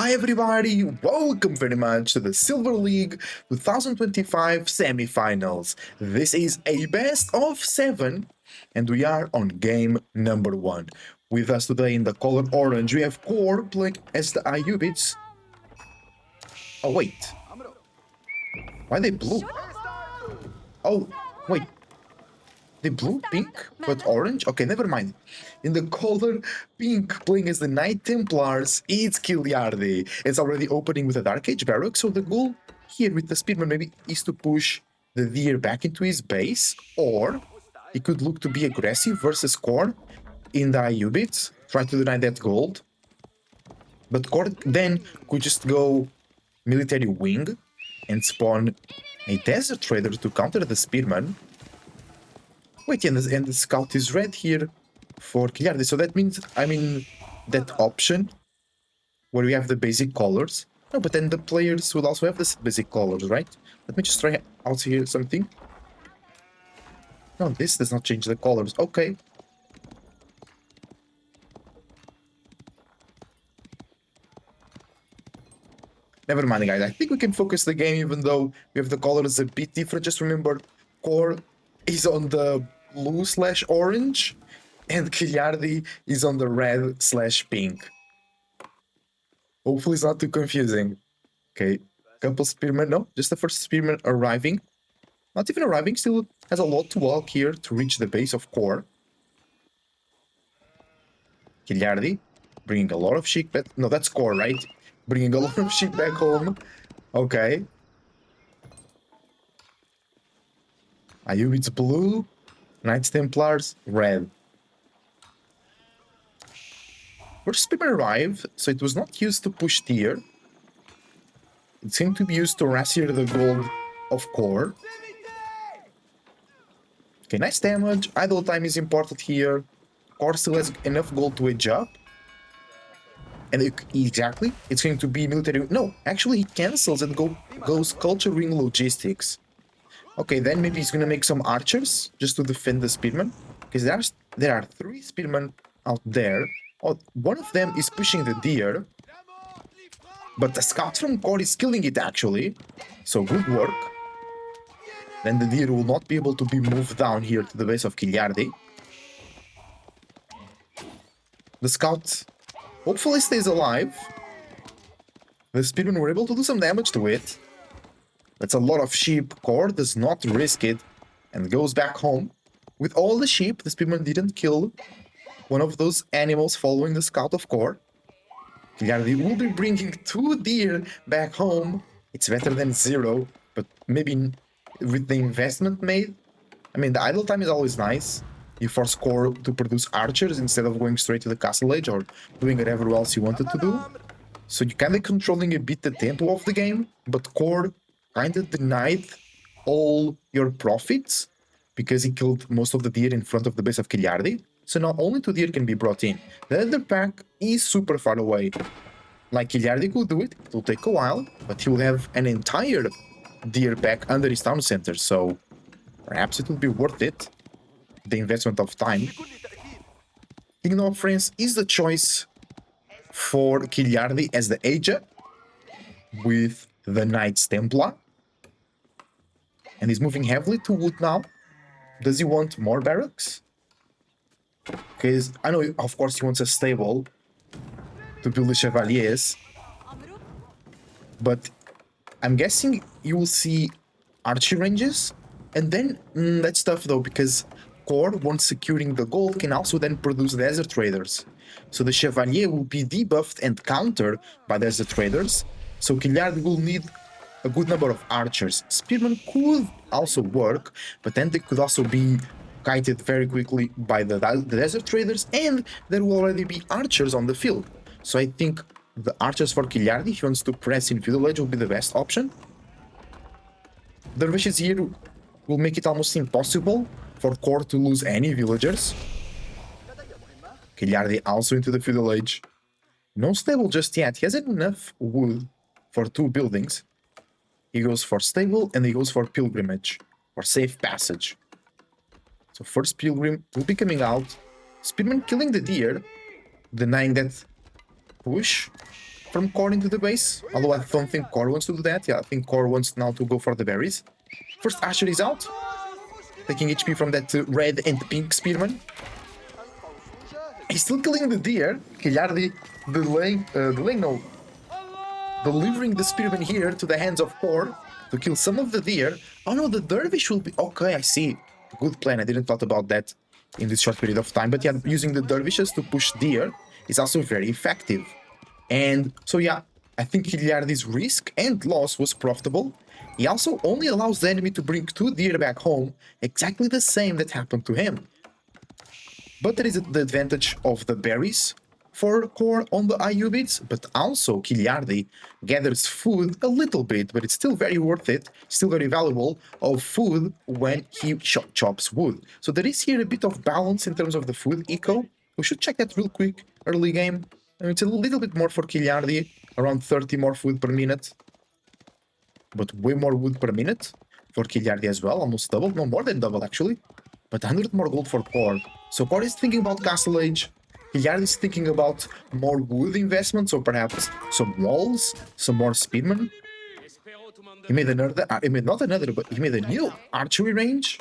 Hi everybody, welcome very much to the Silver League 2025 semi-finals. This is a best of 7 and we are on game number 1. With us today in the color orange we have Core playing as the Ayubids. Oh wait, why are they blue? Oh wait, they blue, pink, but orange? Okay, never mind. In the color pink, playing as the Knight Templars, it's Kiljardi. It's already opening with a Dark Age Barrack, so the goal here with the Spearman maybe is to push the Deer back into his base, or he could look to be aggressive versus Core in the Ayubits, try to deny that gold. But Core then could just go Military Wing and spawn a Desert Trader to counter the Spearman. Wait, and the scout is red here for Kiljardi, so that means I'm in that option where we have the basic colors. No, but then the players will also have the basic colors, right? Let me just try out here something. No, this does not change the colors. Okay. Never mind, guys. I think we can focus the game even though we have the colors a bit different. Just remember, Core is on the blue/orange and Kiljardi is on the red/pink. Hopefully it's not too confusing. Okay, couple spearmen. No, just the first spearman arriving. Not even arriving, still has a lot to walk here to reach the base of Core. Kiljardi bringing a lot of sheep back. No, that's Core, right? Bringing a lot of sheep back home. Okay. Ayubids blue. Knights Templars red. First spearman arrived, so it was not used to push tier. It seemed to be used to rassier the gold of Core. Okay, nice damage. Idle time is important here. Core still has enough gold to edge up. And exactly, it's going to be military. No, actually he cancels and goes culture ring logistics. Okay, then maybe he's gonna make some archers just to defend the spearman. Because there are 3 spearmen out there. Oh, one of them is pushing the deer. But the scout from Core is killing it actually. So good work. Then the deer will not be able to be moved down here to the base of Kiljardi. The scout hopefully stays alive. The spearmen were able to do some damage to it. That's a lot of sheep. Core does not risk it and goes back home. With all the sheep, the spearman didn't kill one of those animals following the scout of Core. Kiljardi will be bringing 2 deer back home. It's better than 0, but maybe with the investment made. I mean, the idle time is always nice. You force Core to produce archers instead of going straight to the castle age or doing whatever else you wanted to do. So you're kind of controlling a bit the tempo of the game, but Core kind of denied all your profits because he killed most of the deer in front of the base of Kiljardi. So now only 2 deer can be brought in. The other pack is super far away. Like Kiljardi could do it, it will take a while, but he will have an entire deer pack under his town center, so perhaps it will be worth it. The investment of time. Kingdom of France is the choice for Kiljardi as the Aja with the Knights Templar. And he's moving heavily to wood now. Does he want more barracks? Because I know, of course, he wants a stable to build the Chevaliers. But I'm guessing you will see archery ranges. And then, that's tough though, because Core, once securing the gold, can also then produce Desert Traders. So the Chevalier will be debuffed and countered by Desert Traders. So Kiljardi will need a good number of archers. Spearmen could also work, but then they could also be kited very quickly by the Desert Traders, and there will already be archers on the field. So I think the archers for Kiljardi, if he wants to press in Feudal Age, will be the best option. Dervishes here will make it almost impossible for Core to lose any villagers. Kiljardi also into the Feudal Age. No stable just yet. He hasn't enough wood for 2 buildings. He goes for stable and he goes for pilgrimage, for safe passage. So first pilgrim will be coming out. Spearman killing the deer, denying that push. from Core into the base. Although I don't think Core wants to do that. Yeah, I think Core wants now to go for the berries. First Asher is out, taking HP from that red and pink spearman. He's still killing the deer. Kiljardi delivering the spearman here to the hands of Core to kill some of the deer. Oh no, the dervish will be... Okay, I see. Good plan. I didn't thought about that in this short period of time. But yeah, using the dervishes to push deer is also very effective. And so yeah, I think Kiljardi's risk and loss was profitable. He also only allows the enemy to bring 2 deer back home, exactly the same that happened to him. But there is the advantage of the berries for Core on the IU bits, but also Kiljardi gathers food a little bit, but it's still very worth it, still very valuable, of food when he chops wood. So there is here a bit of balance in terms of the food eco. We should check that real quick, early game. It's a little bit more for Kiljardi, around 30 more food per minute. But way more wood per minute for Kiljardi as well, almost double, no more than double actually. But 100 more gold for Core. So Core is thinking about Castle Age. Kiljardi is thinking about more wood investment, so perhaps some walls, some more speedmen. He made he made a new archery range.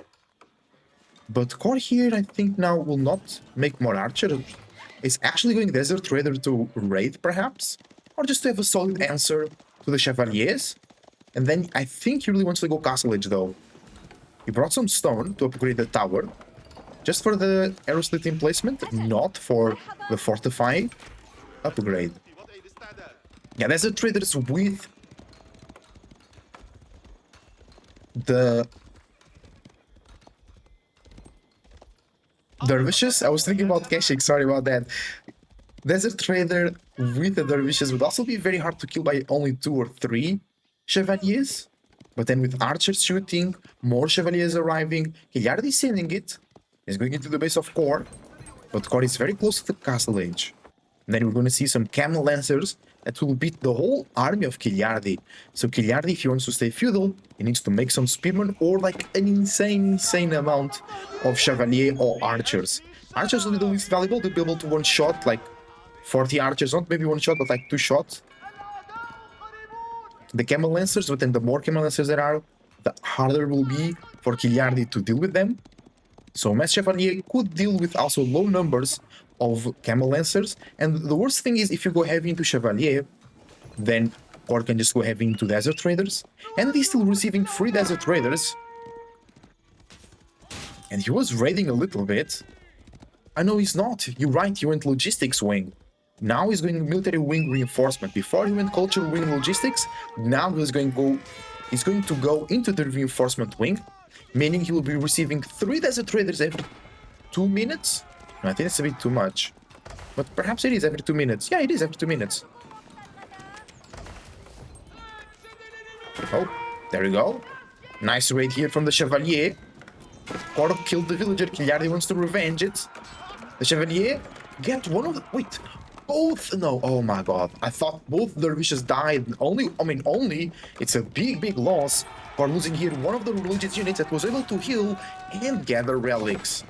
But Core here, I think now will not make more archer. Is actually going Desert Trader to raid, perhaps? Or just to have a solid answer to the Chevaliers? And then I think he really wants to go Castle Age, though. He brought some stone to upgrade the tower. Just for the arrow slit emplacement, not for the fortify upgrade. Yeah, Desert Traders with the dervishes. I was thinking about caching, sorry about that. Desert Trader with the dervishes would also be very hard to kill by only 2 or 3 chevaliers. But then with archers shooting, more chevaliers arriving, Kiljardi sending it. He's going into the base of Core. But Core is very close to the Castle Age. And then we're going to see some Camel Lancers that will beat the whole army of Kiljardi. So Kiljardi, if he wants to stay feudal, he needs to make some spearmen or like an insane amount of Chevalier or Archers. Archers will be the least valuable. They'll be able to one-shot like 40 Archers, not maybe one shot, but like 2 shots. The Camel Lancers, but then the more Camel Lancers there are, the harder it will be for Kiljardi to deal with them. So Mass Chevalier could deal with also low numbers of Camel Lancers. And the worst thing is if you go heavy into Chevalier, then Core can just go heavy into Desert Traders. And he's still receiving free Desert Traders. And he was raiding a little bit. I know he's not. You're right, he went Logistics Wing. Now he's going Military Wing Reinforcement. Before he went Culture Wing Logistics, now he's going to go into the Reinforcement Wing, meaning he will be receiving 3 Desert Traders every 2 minutes. No, I think it's a bit too much. But perhaps it is every 2 minutes. Yeah, it is every 2 minutes. Oh, there we go. Nice raid here from the Chevalier. Core killed the villager. Kiljardi wants to revenge it. The Chevalier get one of the... Wait. Both? No. Oh my god. I thought both dervishes died. Only... It's a big loss. Core losing here one of the religious units that was able to heal and gather relics.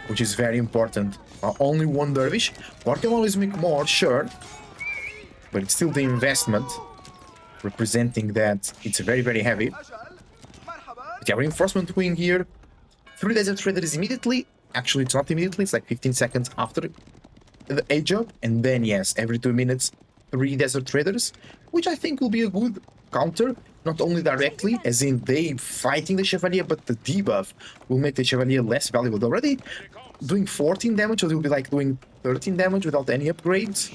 Which is very important. Only one dervish. Core can always make more, sure. But it's still the investment. Representing that it's very heavy. But yeah, reinforcement wing here. 3 Desert Traders immediately. Actually, it's not immediately. It's like 15 seconds after the age up. And then, yes, every 2 minutes, 3 Desert Traders. Which I think will be a good counter. Not only directly, as in they fighting the Chevalier, but the debuff will make the Chevalier less valuable. They're already doing 14 damage, so they'll be like doing 13 damage without any upgrades.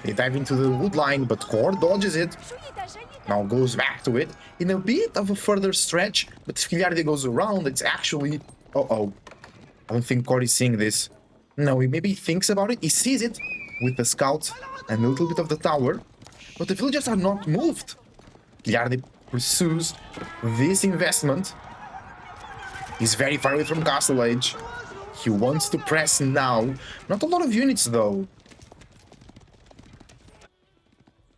They dive into the wood line, but Core dodges it. Now goes back to it in a bit of a further stretch, but if Kiljardi goes around, it's actually... Uh-oh. I don't think Core is seeing this. No, he maybe thinks about it. He sees it with the scout and a little bit of the tower, but the villagers are not moved. Kiljardi pursues this investment. He's very far away from Castle Age. He wants to press now. Not a lot of units, though.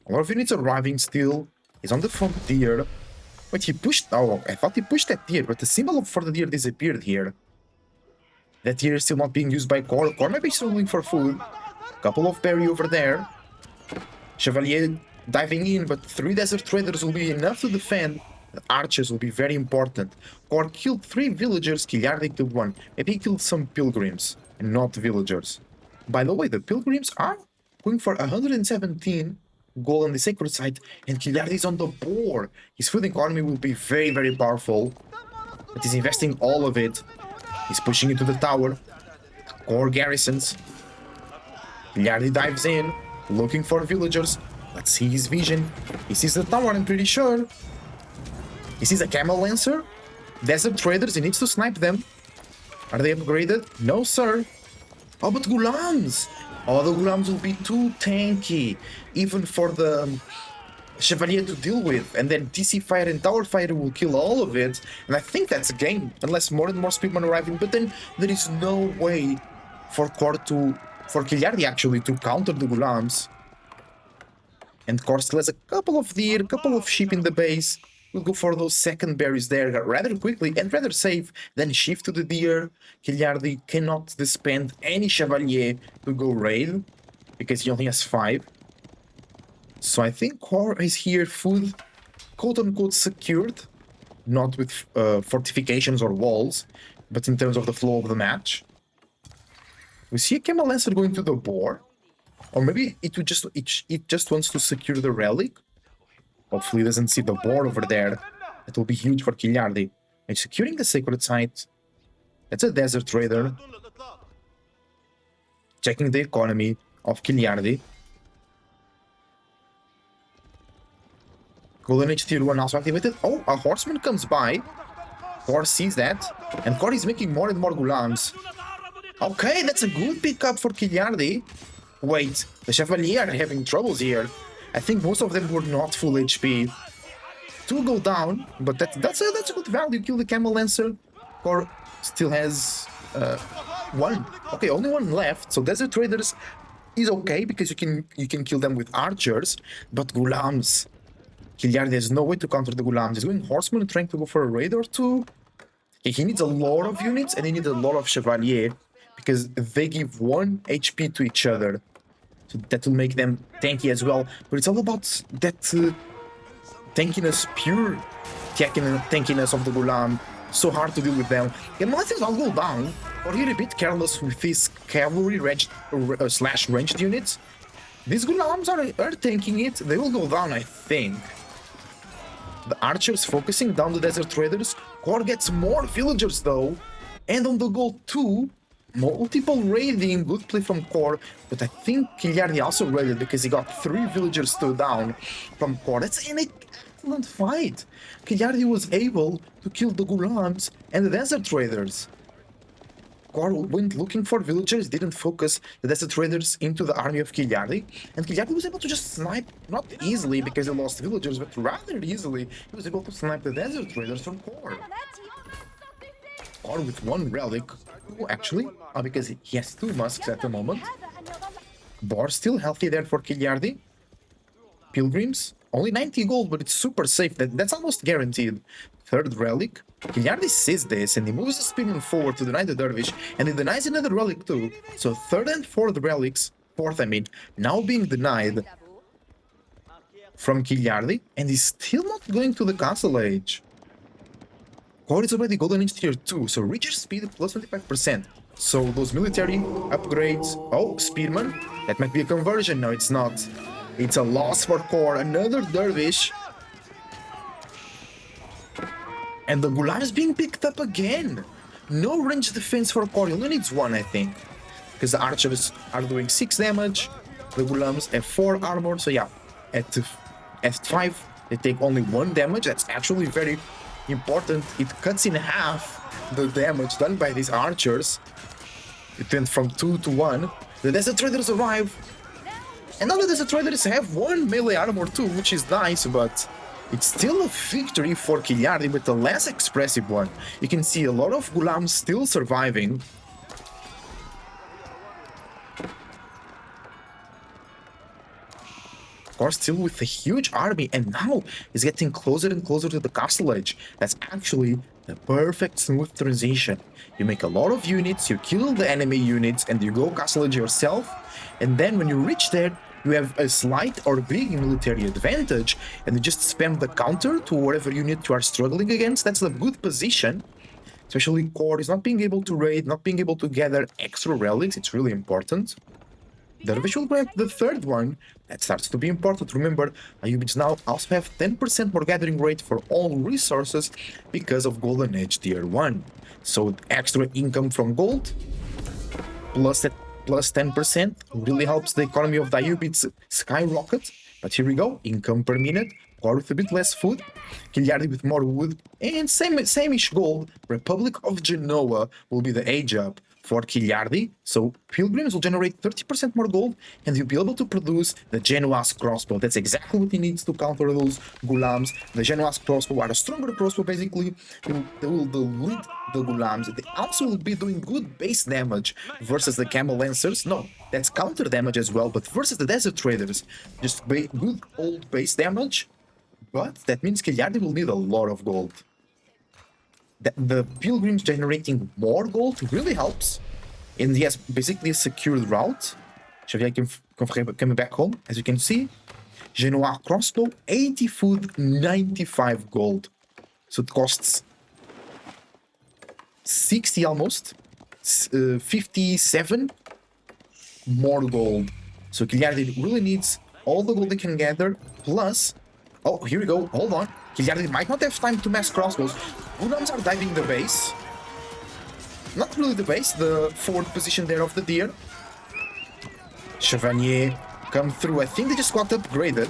A lot of units arriving still. He's on the frontier. Wait, he pushed... Oh, I thought he pushed that deer, but the symbol for the deer disappeared here. That here is still not being used by Core. Core might be struggling for food. Couple of berry over there. Chevalier diving in, but 3 Desert Traders will be enough to defend. The archers will be very important. Core killed 3 villagers, Kiljardi killed 1. Maybe he killed some pilgrims and not villagers. By the way, the pilgrims are going for 117 gold on the sacred site, and Kiljardi is on the board. His food economy will be very, very powerful. But he's investing all of it. He's pushing into the tower. Core garrisons. Kiljardi dives in, looking for villagers. Let's see his vision. He sees the tower, I'm pretty sure. He sees a camel lancer. Desert traders, he needs to snipe them. Are they upgraded? No, sir. Oh, but Gulams! Oh, the Gulams will be too tanky, even for the Chevalier to deal with. And then TC Fire and Tower Fire will kill all of it. And I think that's a game, unless more and more speedmen arriving. But then there is no way for Kiljardi actually to counter the Gulams. And Core still has a couple of deer, a couple of sheep in the base. We'll go for those second berries there rather quickly and rather safe than shift to the deer. Kiljardi cannot disband any Chevalier to go raid, because he only has 5. So I think Core is here food, quote-unquote, secured. Not with fortifications or walls, but in terms of the flow of the match. We see a Camel Lancer going to the boar. Or maybe it just wants to secure the relic. Hopefully it doesn't see the board over there. It will be huge for Kiljardi. And securing the sacred site. That's a desert trader. Checking the economy of Kiljardi. Golden Age Tier 1 also activated. Oh, a horseman comes by. Core sees that. And Core is making more and more Gulams. Okay, that's a good pickup for Kiljardi. Wait, the Chevalier are having troubles here. I think most of them were not full HP. 2 go down, but that's a good value. Kill the Camel Lancer. Core still has 1. Okay, only 1 left. So Desert Traders is okay because you can kill them with archers, but Gulams. Kiljardi has no way to counter the Gulams. He's going Horseman, trying to go for a raid or 2. He needs a lot of units and he needs a lot of Chevalier because they give 1 HP to each other. So that will make them tanky as well. But it's all about that tankiness, pure tankiness of the Gulam. So hard to deal with them. And once things all go down, or you're a bit careless with these cavalry slash ranged units, these Gulams are tanking it. They will go down, I think. The archers focusing down the desert traders. Core gets more villagers though. And on the goal 2, multiple raiding, good play from Core, but I think Kiljardi also raided because he got 3 villagers still down from Core. That's an excellent fight. Kiljardi was able to kill the Gulams and the Desert Raiders. Core went looking for villagers, didn't focus the Desert Raiders into the army of Kiljardi, and Kiljardi was able to just snipe, not easily because he lost villagers, but rather easily, he was able to snipe the Desert Raiders from Core. Core with 1 relic. Actually, because he has 2 musks at the moment. Boar still healthy there for Kiljardi. Pilgrims, only 90 gold, but it's super safe. That's almost guaranteed. 3rd relic. Kiljardi sees this and he moves the spearman forward to deny the dervish, and he denies another relic too. So 3rd and 4th relics, 4th I mean, now being denied from Kiljardi, and he's still not going to the Castle Age. Core is already Golden Age Tier 2, so reacher speed plus 25%. So those military upgrades... Oh, Spearman. That might be a conversion. No, it's not. It's a loss for Core. Another Dervish. And the Gulam is being picked up again. No range defense for Core. He only needs 1, I think. Because the archers are doing 6 damage. The Gulams have 4 armor. So yeah, at 5, they take only 1 damage. That's actually very... important. It cuts in half the damage done by these archers. It went from 2 to 1. The Desert Traders arrive. And now the Desert Traders have 1 melee armor too, which is nice, but it's still a victory for Kiljardi, but a less expressive one. You can see a lot of Gulams still surviving. Core still with a huge army, and now is getting closer and closer to the castle edge. That's actually The perfect smooth transition. You make a lot of units, you kill the enemy units, and you go castle edge yourself. And then when you reach there, you have a slight or big military advantage, and you just spam the counter to whatever unit you are struggling against. That's a good position. Especially core is not being able to raid, not being able to gather extra relics. It's really important. Dervish will grab the third one. That starts to be important. Remember, Ayubids now also have 10% more gathering rate for all resources because of Golden Edge Tier 1. So extra income from gold plus 10% really helps the economy of the Ayubids skyrocket. But here we go, income per minute, core with a bit less food, Kiljardi with more wood, and same-ish gold. Republic of Genoa will be the age up for Kiljardi, so Pilgrims will generate 30% more gold, and you'll be able to produce the Genoa's crossbow. That's exactly what he needs to counter those Gulams. The Genoa's crossbow are a stronger crossbow, basically. They will delete the Gulams. They also will be doing good base damage versus the Camel Lancers. No, that's counter damage as well, but versus the Desert Traders, just good old base damage. But that means Kiljardi will need a lot of gold. The Pilgrims generating more gold really helps. And he has basically a secured route. Xavier coming back home, as you can see. Genoa crossbow, 80 food, 95 gold. So it costs 60 almost. 57 more gold. So Kiljardi really needs all the gold they can gather. Plus, oh, here we go. Hold on. Kiljardi might not have time to mass crossbows. Gulams are diving the base. Not really the base, the forward position there of the deer. Chevalier come through. I think they just got upgraded.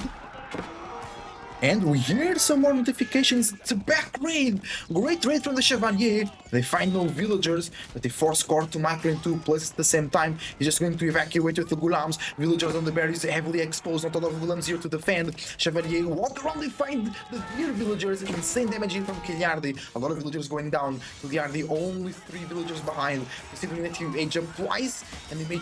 And we hear some more notifications. It's a back raid. Great raid from the Chevalier. They find no villagers, but they force Core to micro in 2 places at the same time. He's just going to evacuate with the Gulams. Villagers on the berries heavily exposed. Not a lot of Gulams here to defend. Chevalier walk around. They find the deer villagers. Insane damage in from Kiljardi. A lot of villagers going down. Kiljardi only 3 villagers behind. Considering that he age up twice and they made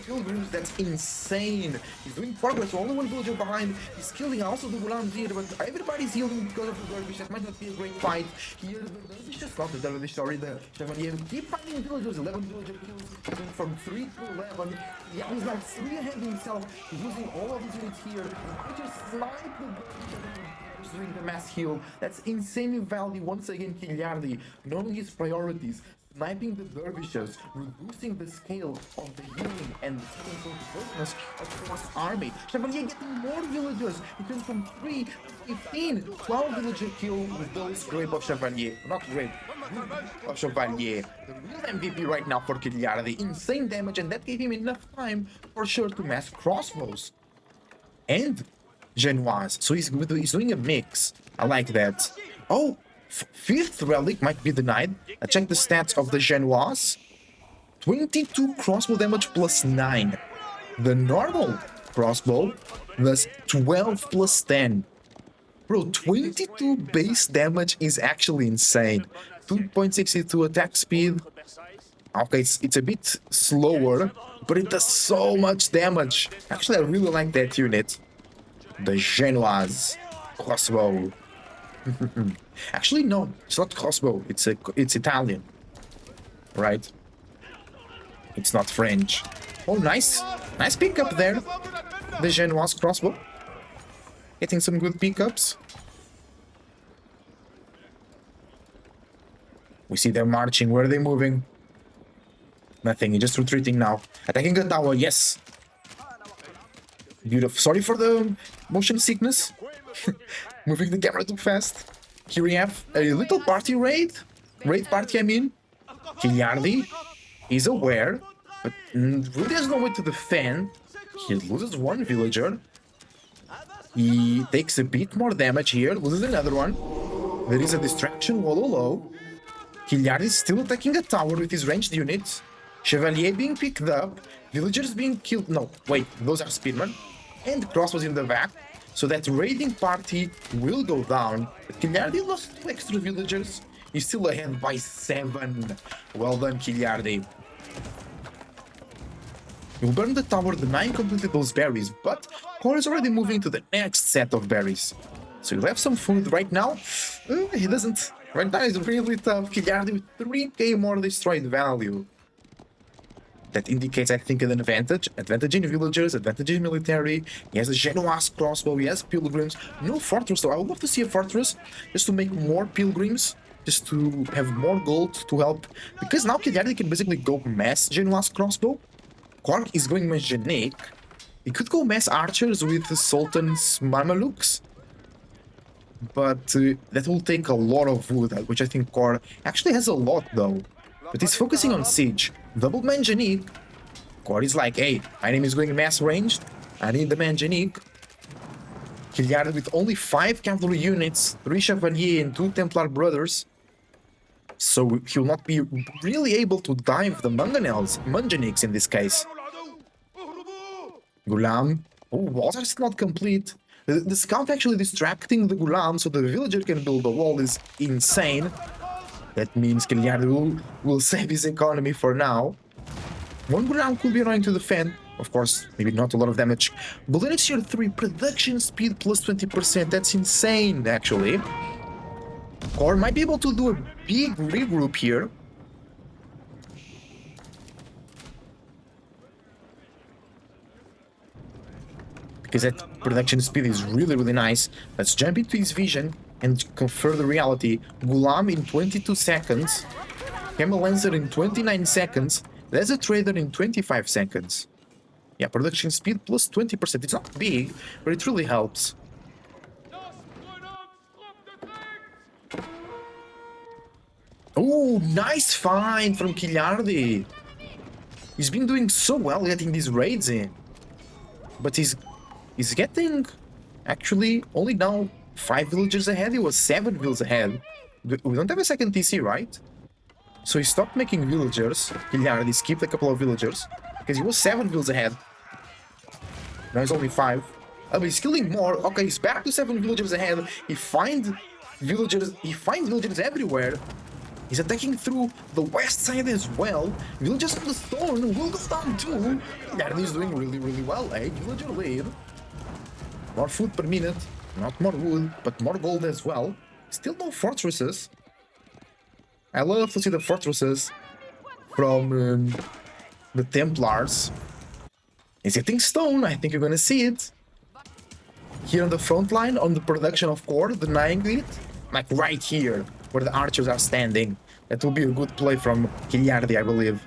Pilgrims, that's insane. He's doing progress, only 1 villager behind. He's killing also the Gulams here, but everybody's healing because of the Dervish. That might not be a great fight. Here, the Dervish, just not the Dervish, sorry, the Chevalier. Keep finding villagers, 11 villager kills, from 3 to 11. Yeah, he's now 3 ahead himself. He's losing all of his units here. He just sniped the Dervish doing the mass heal. That's insane value once again, Kiljardi, knowing his priorities. Sniping the dervishes, reducing the scale of the healing and the toughness of Force Army. Chevalier getting more villagers. He turns from 3 to 15. 12 villager kill with those grape of Chevalier. Not grape, of Chevalier. The real MVP right now for Kiljardi. Insane damage, and that gave him enough time for sure to mass crossbows. And Genoise. So he's doing a mix. I like that. Oh! 5th relic might be denied. I checked the stats of the Genoise. 22 crossbow damage plus 9. The normal crossbow was 12 plus 10. Bro, 22 base damage is actually insane. 2.62 attack speed. Okay, it's a bit slower, but it does so much damage. Actually, I really like that unit. The Genoise crossbow. Actually, no, it's not crossbow. It's Italian, right? It's not French. Oh, nice pickup there. The Genoise crossbow, getting some good pickups. We see them marching. Where are they moving? Nothing. He's just retreating now. Attacking a tower. Yes. Beautiful. Sorry for the motion sickness. Moving the camera too fast. Here we have a little party raid. Raid party, I mean. Kiljardi is aware, but really has no way to defend. He loses 1 villager. He takes a bit more damage here, loses another one. There is a distraction wall low. Kiljardi is still attacking a tower with his ranged units. Chevalier being picked up. Villagers being killed. No, wait, those are speedmen. And crossbows in the back. So that raiding party will go down. But Kiljardi lost 2 extra villagers. He's still ahead by 7. Well done, Kiljardi. You'll burn the tower, denying completely those berries, but Core is already moving to the next set of berries. So you'll have some food right now. He doesn't Right now is really tough. Kiljardi with 3k more destroyed value. That indicates, I think, an advantage. Advantage in villagers, advantage in military. He has a Genoise crossbow, he has pilgrims. No fortress, though. I would love to see a fortress just to make more pilgrims, just to have more gold to help. Because now Kiljardi can basically go mass Genoise crossbow. Quark is going Mangenic. He could go mass archers with the Sultan's Mamelukes. But that will take a lot of wood, which I think Core actually has a lot, though. But he's focusing on siege. Double Mangenic. Core is like, hey, my name is going mass ranged. I need the Mangenic. Kiljardi with only 5 cavalry units, 3 Chevalier and 2 Templar brothers. So he'll not be really able to dive the Mangenics in this case. Gulam. Oh, water is not complete. The scout actually distracting the Gulam so the villager can build a wall is insane. That means Kiljardi will save his economy for now. One Gulam could be annoying to defend. Of course, maybe not a lot of damage. But then it's your 3 production speed plus 20%. That's insane, actually. Core might be able to do a big regroup here. Because that production speed is really, really nice. Let's jump into his vision and confirm the reality. Gulam in 22 seconds. Camel Lancer in 29 seconds. There's a Trader in 25 seconds. Yeah, production speed plus 20%. It's not big, but it really helps. Oh, nice find from Kiljardi. He's been doing so well getting these raids in. But he's getting actually only now 5 villagers ahead. He was 7 villas ahead. We don't have a second TC, right? So he stopped making villagers. Kiljardi skipped a couple of villagers because he was 7 villas ahead. Now he's only 5. Oh, but he's killing more. Okay, he's back to 7 villagers ahead. He finds villagers everywhere. He's attacking through the west side as well. Villagers on the stone will go down too. Kiljardi is doing really, really well, eh? Villager lead. More food per minute. Not more wood, but more gold as well. Still no fortresses. I love to see the fortresses from the Templars. He's hitting stone. I think you're gonna see it. Here on the front line, on the production of core, denying it. Like right here, where the archers are standing. That will be a good play from Kiljardi, I believe.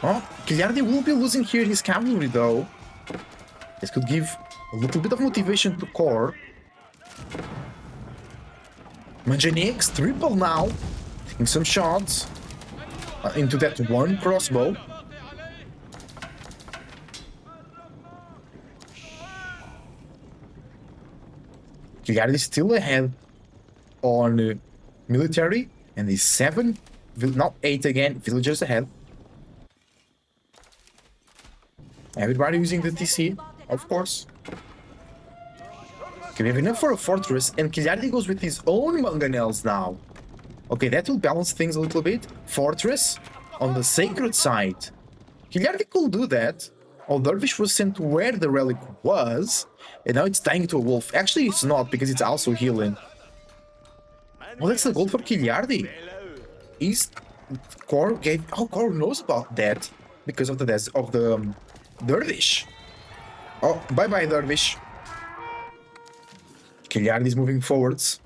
Oh, Kiljardi will be losing here his cavalry though. This could give a little bit of motivation to core. Mangenics triple now. Taking some shots into that one crossbow. Kiljardi is still ahead on military, and he's 7, not 8 again, villagers ahead. Everybody using the TC, of course. Okay, we have enough for a fortress, and Kiljardi goes with his own mangonels now. Okay, that will balance things a little bit. Fortress on the sacred side. Kiljardi could do that. Oh, Dervish was sent to where the relic was, and now it's dying to a wolf. Actually, it's not, because it's also healing. Oh, that's the gold for Kiljardi. Core gave... Oh, Core knows about that because of the Dervish. Oh, bye-bye, Dervish. Kiljardi is moving forwards.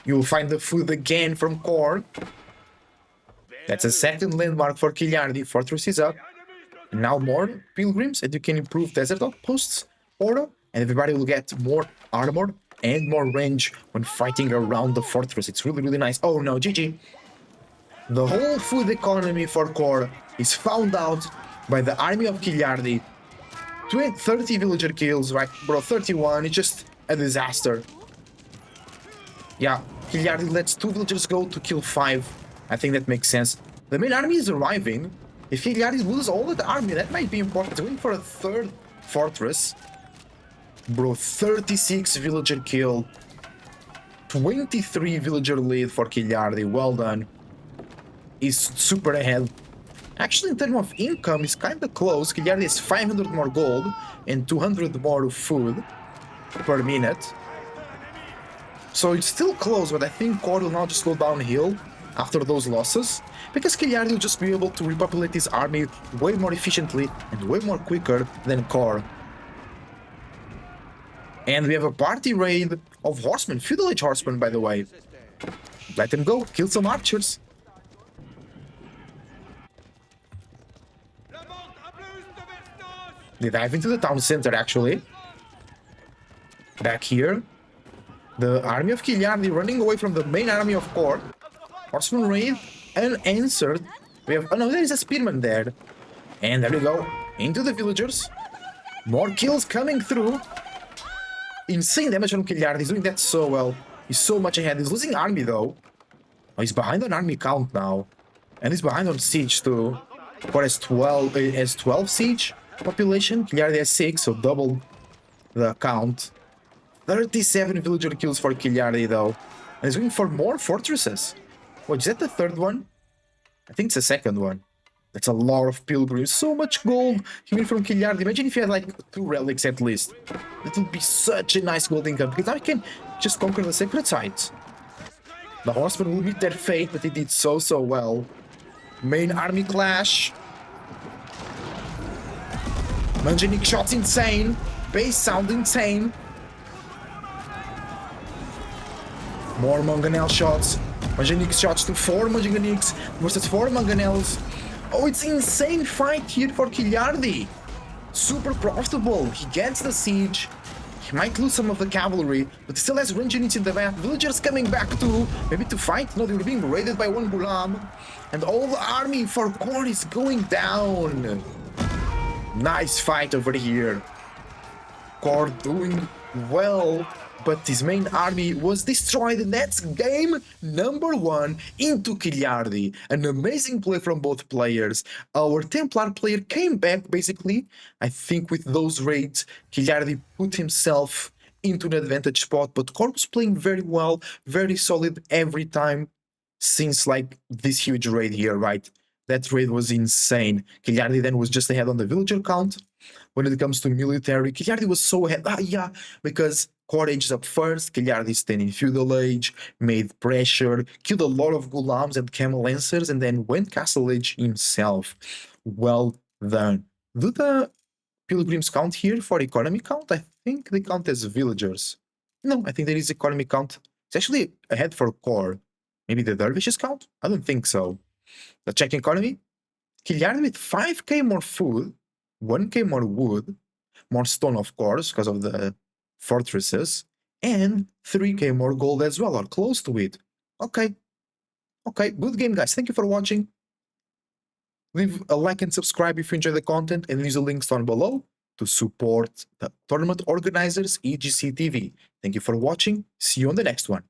You will find the food again from Core. That's a second landmark for Kiljardi. Fortress is up. And now more pilgrims, and you can improve desert outposts, Oro, and everybody will get more armor and more range when fighting around the fortress. It's really, really nice. Oh no, GG. The whole food economy for Core is found out by the army of Kiljardi. 30 villager kills, right, bro, 31, it's just a disaster. Yeah, Kiljardi lets 2 villagers go to kill 5. I think that makes sense. The main army is arriving. If Kiljardi loses all of the army, that might be important. Going for a 3rd fortress. Bro, 36 villager kill. 23 villager lead for Kiljardi. Well done. He's super ahead. Actually, in terms of income, it's kind of close. Kiljardi has 500 more gold and 200 more food per minute. So it's still close, but I think Core will now just go downhill after those losses, because Kiljardi will just be able to repopulate his army way more efficiently and way more quicker than Core. And we have a party raid of horsemen, feudal age horsemen, by the way. Let them go, kill some archers. They dive into the town center, actually. Back here, the army of Kiljardi running away from the main army of Core. Horseman raid unanswered. We have... Oh no, there is a spearman there. And there we go. Into the villagers. More kills coming through. Insane damage from Kiljardi. He's doing that so well. He's so much ahead. He's losing army though. Oh, he's behind on army count now. And he's behind on siege too. Core has 12 siege population. Kiljardi has 6, so double the count. 37 villager kills for Kiljardi though. And he's going for more fortresses. Wait, is that the third one? I think it's the second one. That's a lot of pilgrims. So much gold coming from Kiljardi. Imagine if you had like 2 relics at least. That would be such a nice gold income. Because now you can just conquer the sacred sites. The horsemen will meet their fate, but they did so well. Main army clash. Manjanik shots insane. Base sound insane. More Manganel shots. Manjanik shots to 4 Manganiks versus 4 Manganels. Oh, it's an insane fight here for Kiljardi. Super profitable. He gets the siege. He might lose some of the cavalry, but he still has range units in the back. Villagers coming back too, maybe to fight. No, they were being raided by 1 Gulam. And all the army for Core is going down. Nice fight over here. Core doing well, but his main army was destroyed, and that's game number 1 into Kiljardi. An amazing play from both players. Our Templar player came back, basically. I think with those raids, Kiljardi put himself into an advantage spot, but Core was playing very well, very solid every time since like this huge raid here, right? That raid was insane. Kiljardi then was just ahead on the villager count. When it comes to military, Kiljardi was so ahead. Yeah, because Core ages up first, Kiljardi stayed in feudal age, made pressure, killed a lot of Gulams and Camel Lancers, and then went castle age himself. Well done. Do the pilgrims count here for economy count? I think they count as villagers. No, I think there is economy count. It's actually ahead for Core. Maybe the dervishes count? I don't think so. Let's check economy. Kiljardi with 5k more food, 1k more wood, more stone of course because of the fortresses, and 3k more gold as well, or close to it. Okay, good game guys. Thank you for watching. Leave a like and subscribe if you enjoy the content, and use the links down below to support the tournament organizers EGC TV. Thank you for watching. See you on the next one.